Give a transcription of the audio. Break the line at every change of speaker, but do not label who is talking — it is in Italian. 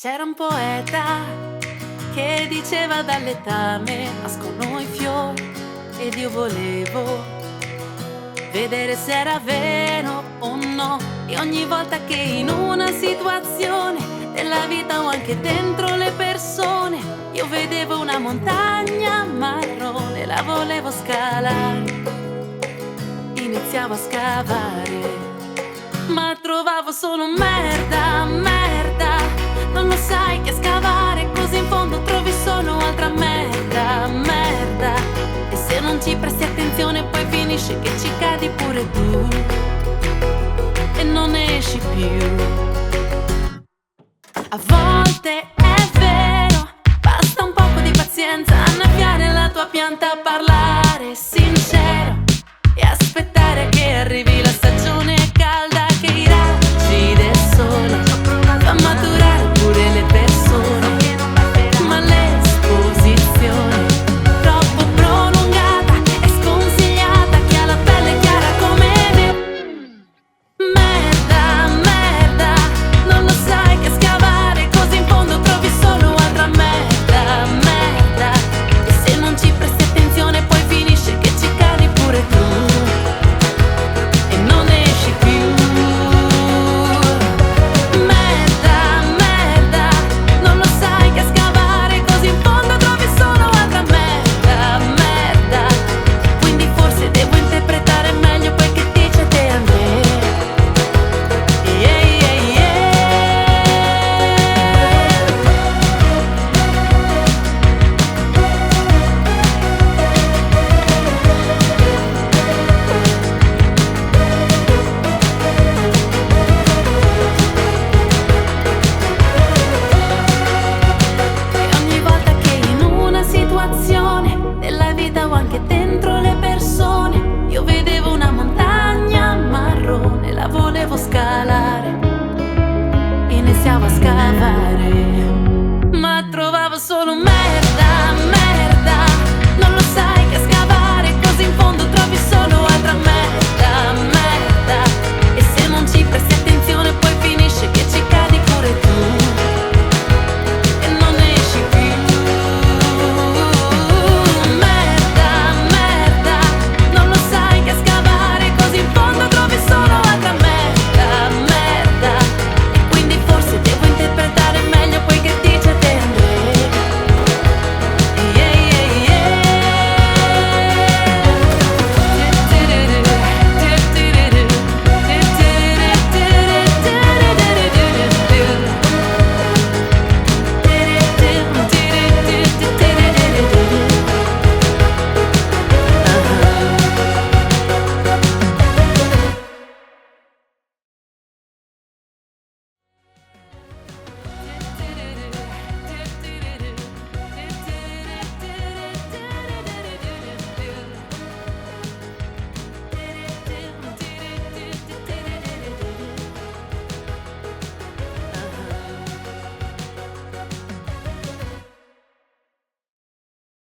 C'era un poeta che diceva dal letame nascono i fiori ed io volevo vedere se era vero o no. E ogni volta che in una situazione della vita o anche dentro le persone io vedevo una montagna marrone, la volevo scalare, iniziavo a scavare, ma trovavo solo merda, merda. Non lo sai che scavare così in fondo trovi solo altra merda, merda. E se non ci presti attenzione poi finisce che ci cadi pure tu e non ne esci più. A volte è vero, basta un poco di pazienza, annaffiare la tua pianta, parlare sincero e aspettare che arrivi la stagione calda, che i raggi del sole fa maturare pure le persone, ma l'esposizione troppo prolungata è sconsigliata a chi ha la pelle chiara come me. Merda, merda, non lo sai che scavare così in fondo trovi solo altra merda, merda. E se non ci presti attenzione poi finisce che ci cadi pure tu e non esci più. Merda, merda, non lo sai che scavare così in fondo trovi solo altra merda, merda. Quindi forse devo interpretare meglio quel che dice te a me. Yeah, yeah, yeah. E ogni volta che in una situazione della vita o anche dentro le persone io vedevo una montagna marrone, la volevo scalare, iniziavo a scavare, ma trovavo solo